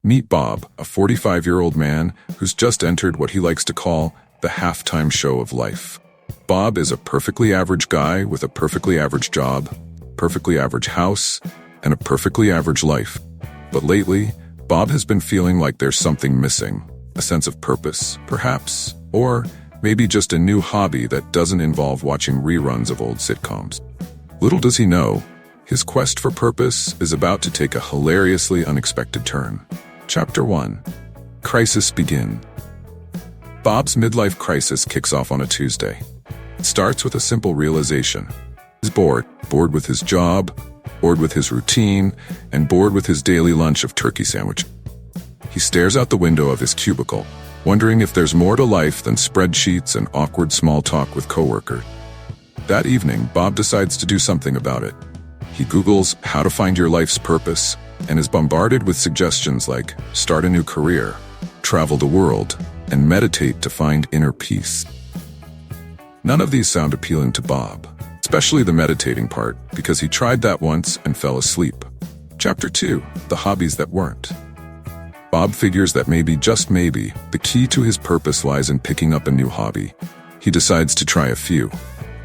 Meet Bob, a 45-year-old man who's just entered what he likes to call the halftime show of life. Bob is a perfectly average guy with a perfectly average job, perfectly average house, and a perfectly average life. But lately, Bob has been feeling like there's something missing, a sense of purpose, perhaps, or maybe just a new hobby that doesn't involve watching reruns of old sitcoms. Little does he know, his quest for purpose is about to take a hilariously unexpected turn. Chapter 1. Crisis Begin. Bob's midlife crisis kicks off on a Tuesday. It starts with a simple realization. He's bored with his job, bored with his routine, and bored with his daily lunch of turkey sandwich. He stares out the window of his cubicle, wondering if there's more to life than spreadsheets and awkward small talk with coworkers. That evening, Bob decides to do something about it. He Googles how to find your life's purpose and is bombarded with suggestions like start a new career, travel the world, and meditate to find inner peace. None of these sound appealing to Bob, especially the meditating part, because he tried that once and fell asleep. Chapter 2. The Hobbies That Weren't. Bob figures that maybe, just maybe, the key to his purpose lies in picking up a new hobby. He decides to try a few.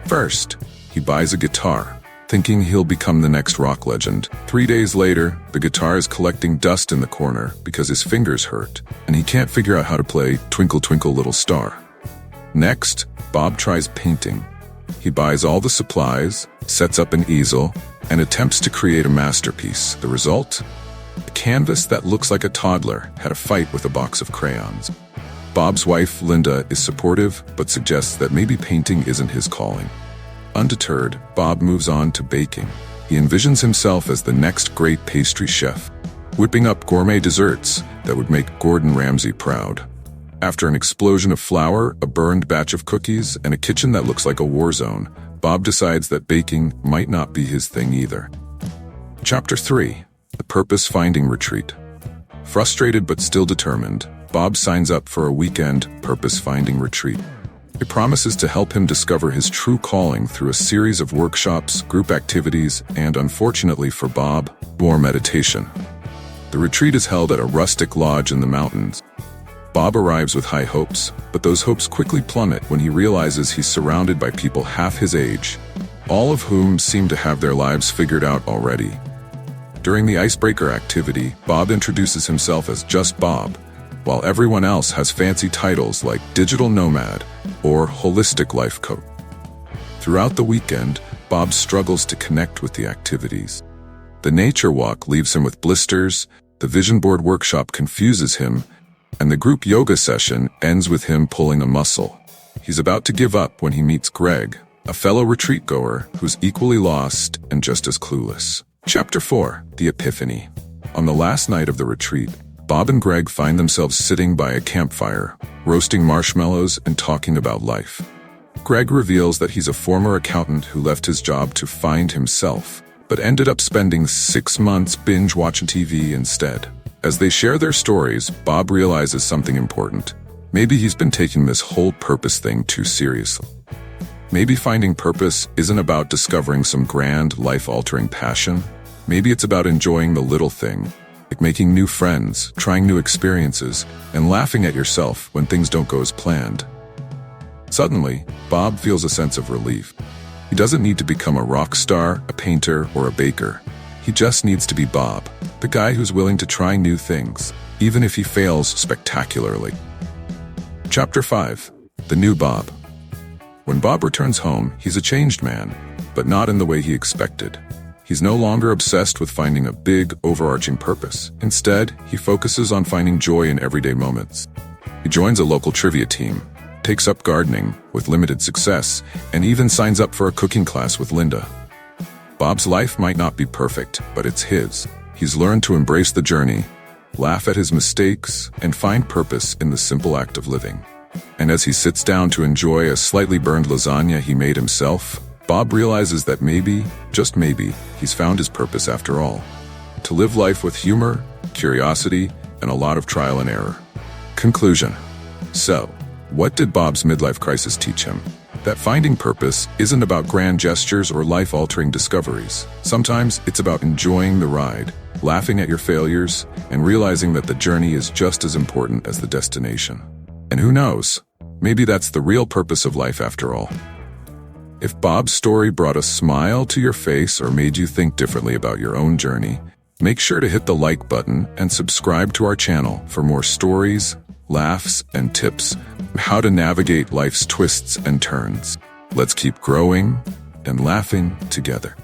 First, he buys a guitar, thinking he'll become the next rock legend. 3 days later, the guitar is collecting dust in the corner because his fingers hurt, and he can't figure out how to play Twinkle Twinkle Little Star. Next, Bob tries painting. He buys all the supplies, sets up an easel, and attempts to create a masterpiece. The result? A canvas that looks like a toddler had a fight with a box of crayons. Bob's wife, Linda, is supportive, but suggests that maybe painting isn't his calling. Undeterred, Bob moves on to baking. He envisions himself as the next great pastry chef, whipping up gourmet desserts that would make Gordon Ramsay proud. After an explosion of flour, a burned batch of cookies, and a kitchen that looks like a war zone, Bob decides that baking might not be his thing either. Chapter 3. The Purpose-Finding Retreat. Frustrated but still determined, Bob signs up for a weekend purpose-finding retreat. It promises to help him discover his true calling through a series of workshops, group activities, and, unfortunately for Bob, more meditation. The retreat is held at a rustic lodge in the mountains. Bob arrives with high hopes, but those hopes quickly plummet when he realizes he's surrounded by people half his age, all of whom seem to have their lives figured out already. During the icebreaker activity, Bob introduces himself as just Bob, while everyone else has fancy titles like digital nomad or holistic life coach. Throughout the weekend, Bob struggles to connect with the activities. The nature walk leaves him with blisters, the vision board workshop confuses him, and the group yoga session ends with him pulling a muscle. He's about to give up when he meets Greg, a fellow retreat goer who's equally lost and just as clueless. Chapter 4. The Epiphany. On the last night of the retreat, Bob and Greg find themselves sitting by a campfire, roasting marshmallows and talking about life. Greg reveals that he's a former accountant who left his job to find himself, but ended up spending 6 months binge-watching TV instead. As they share their stories, Bob realizes something important. Maybe he's been taking this whole purpose thing too seriously. Maybe finding purpose isn't about discovering some grand, life-altering passion. Maybe it's about enjoying the little thing, like making new friends, trying new experiences, and laughing at yourself when things don't go as planned. Suddenly, Bob feels a sense of relief. He doesn't need to become a rock star, a painter, or a baker. He just needs to be Bob, the guy who's willing to try new things, even if he fails spectacularly. Chapter 5. The New Bob. When Bob returns home, he's a changed man, but not in the way he expected. He's no longer obsessed with finding a big, overarching purpose. Instead, he focuses on finding joy in everyday moments. He joins a local trivia team, takes up gardening with limited success, and even signs up for a cooking class with Linda. Bob's life might not be perfect, but it's his. He's learned to embrace the journey, laugh at his mistakes, and find purpose in the simple act of living. And as he sits down to enjoy a slightly burned lasagna he made himself, Bob realizes that maybe, just maybe, he's found his purpose after all. To live life with humor, curiosity, and a lot of trial and error. Conclusion. So, what did Bob's midlife crisis teach him? That finding purpose isn't about grand gestures or life-altering discoveries. Sometimes it's about enjoying the ride, laughing at your failures, and realizing that the journey is just as important as the destination. And who knows, maybe that's the real purpose of life after all. If Bob's story brought a smile to your face or made you think differently about your own journey, make sure to hit the like button and subscribe to our channel for more stories, laughs, and tips on how to navigate life's twists and turns. Let's keep growing and laughing together.